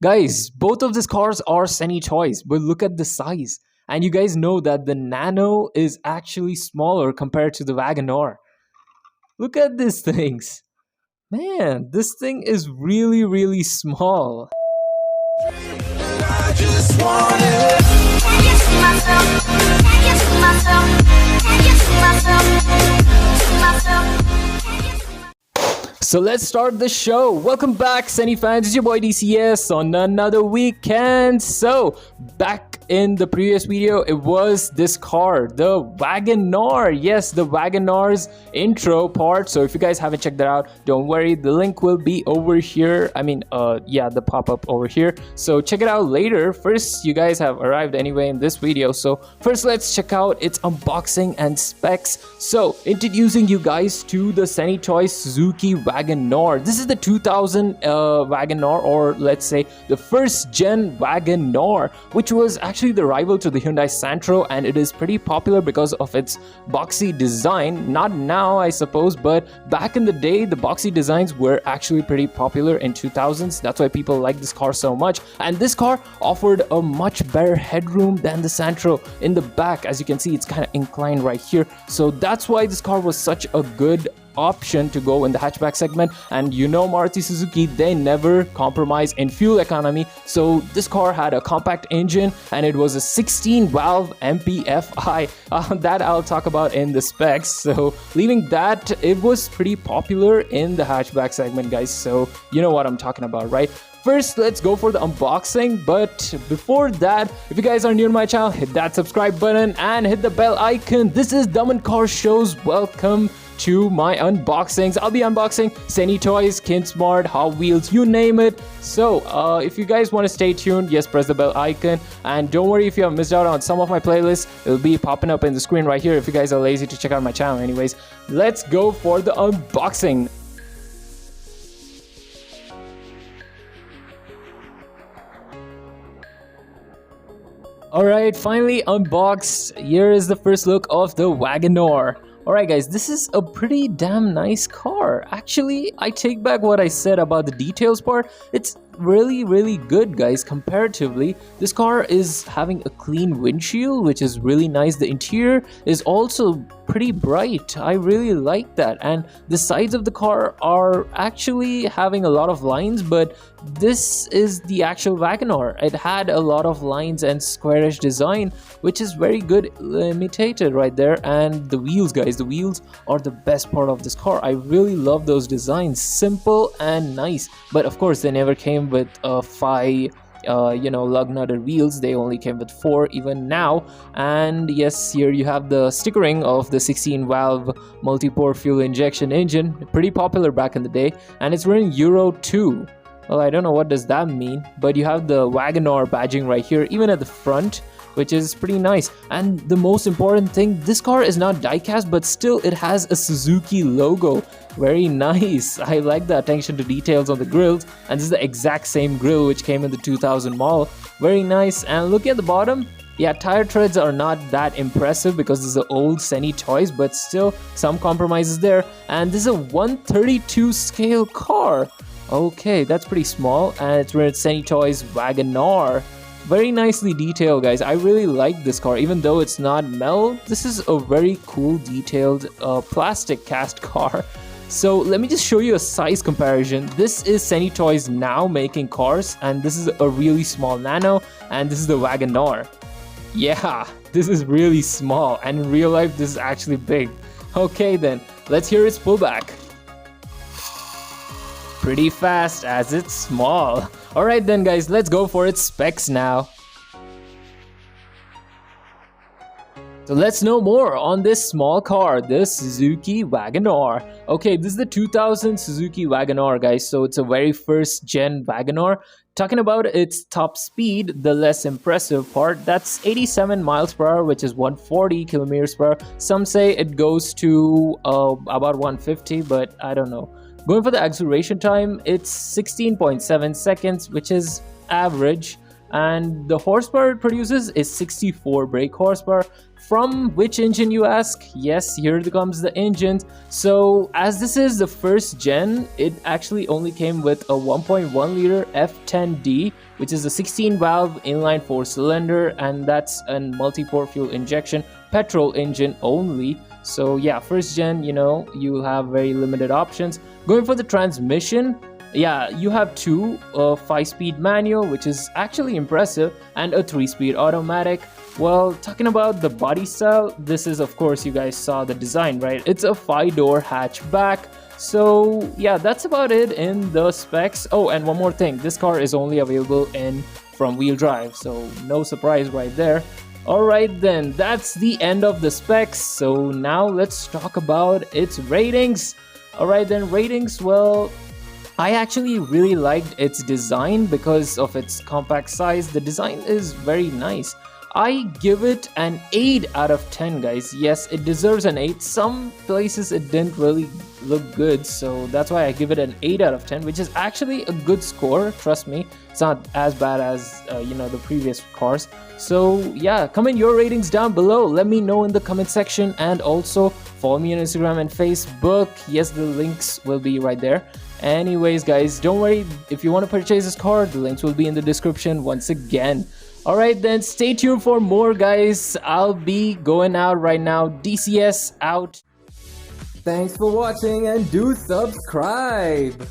Guys, both of these cars are Centy toys, but look at the size. And you guys know that the Nano is actually smaller compared to the Wagoner. Look at these things. Man, this thing is really, really small. I just want it. Can you see myself? Can you see myself? Can you see myself? See myself? So let's start the show. Welcome back, Centy fans. It's your boy DCS on another weekend. So, back in the previous video, it was this car, the Wagoner. Yes, the Wagoner's intro part. So if you guys haven't checked that out, don't worry. The link will be over here. The pop-up over here. So check it out later. First, you guys have arrived anyway in this video. So first, let's check out its unboxing and specs. So introducing you guys to the Centy Toys Suzuki Wagoner. This is the 2000 Wagoner, or let's say the first gen Wagoner, which was actually the rival to the Hyundai Santro, and it is pretty popular because of its boxy design. Not now, I suppose, but back in the day, the boxy designs were actually pretty popular in 2000s. That's why people like this car so much. And this car offered a much better headroom than the Santro in the back. As you can see, it's kind of inclined right here. So that's why this car was such a good option to go in the hatchback segment. And you know, Maruti Suzuki, they never compromise in fuel economy. So this car had a compact engine and it was a 16 valve MPFI that I'll talk about in the specs. So leaving that, it was pretty popular in the hatchback segment, guys. So you know what I'm talking about, right? First, let's go for the unboxing, but before that, if you guys are new to my channel, hit that subscribe button and hit the bell icon. This is Daman.s. Welcome to my unboxings. I'll be unboxing Centy toys, Kinsmart, Hot Wheels, you name it. So if you guys want to stay tuned, yes, press the bell icon, and don't worry if you have missed out on some of my playlists. It'll be popping up in the screen right here if you guys are lazy to check out my channel. Anyways, let's go for the unboxing. Alright, finally unboxed. Here is the first look of the Wagoner. Alright guys, this is a pretty damn nice car. Actually, I take back what I said about the details part. It's really good, guys. Comparatively, this car is having a clean windshield, which is really nice. The interior is also pretty bright. I really like that. And the sides of the car are actually having a lot of lines, but this is the actual Wagoner. It had a lot of lines and squarish design, which is very good imitated right there. And the wheels, guys, the wheels are the best part of this car. I really love those designs. Simple and nice. But of course, they never came with 5 lug nutted wheels. They only came with 4 even now. And yes, here you have the stickering of the 16 valve multi-pore fuel injection engine, pretty popular back in the day, and it's running Euro 2. Well, I don't know what does that mean, but you have the Wagoner badging right here, even at the front, which is pretty nice. And the most important thing, this car is not die-cast, but still it has a Suzuki logo. Very nice. I like the attention to details on the grills, and this is the exact same grill which came in the 2000 model. Very nice. And look at the bottom. Yeah, tire treads are not that impressive because this is an old Centy toys, but still some compromises there. And this is a 132 scale car. Okay, that's pretty small, and it's rated Centy Toys Wagoner. Very nicely detailed, guys. I really like this car, even though it's not metal. This is a very cool detailed plastic cast car. So let me just show you a size comparison. This is Centy Toys now making cars, and this is a really small Nano, and this is the Wagoner. Yeah, this is really small, and in real life this is actually big. Okay then, let's hear its pullback. Pretty fast as it's small. Alright then guys, let's go for its specs now. So let's know more on this small car, the Suzuki Wagoner. Okay, this is the 2000 Suzuki Wagoner, guys. So it's a very first gen Wagoner. Talking about its top speed, the less impressive part, that's 87 miles per hour, which is 140 kilometers per hour. Some say it goes to about 150, but I don't know. Going for the acceleration time, it's 16.7 seconds, which is average. And the horsepower it produces is 64 brake horsepower, from which engine, you ask? Yes, here comes the engine. So as this is the first gen, it actually only came with a 1.1 liter F10D, which is a 16 valve inline 4 cylinder, and that's a multi-port fuel injection petrol engine only. So yeah, first gen, you have very limited options. Going for the transmission, yeah, you have two, a 5-speed manual, which is actually impressive, and a 3-speed automatic. Well, talking about the body style, this is, of course, you guys saw the design, right? It's a 5-door hatchback. So yeah, that's about it in the specs. Oh, and one more thing, this car is only available in front wheel drive, so no surprise right there. Alright then, that's the end of the specs. So now let's talk about its ratings. Alright then, ratings, well, I actually really liked its design because of its compact size. The design is very nice. I give it an 8 out of 10, guys. Yes, it deserves an 8. Some places it didn't really look good, so that's why I give it an 8 out of 10, which is actually a good score. Trust me, it's not as bad as the previous cars. So yeah, comment your ratings down below. Let me know in the comment section, and also follow me on Instagram and Facebook. Yes, the links will be right there. Anyways, guys, don't worry, if you want to purchase this car, the links will be in the description once again. Alright then, stay tuned for more, guys. I'll be going out right now. DCS out. Thanks for watching, and do subscribe.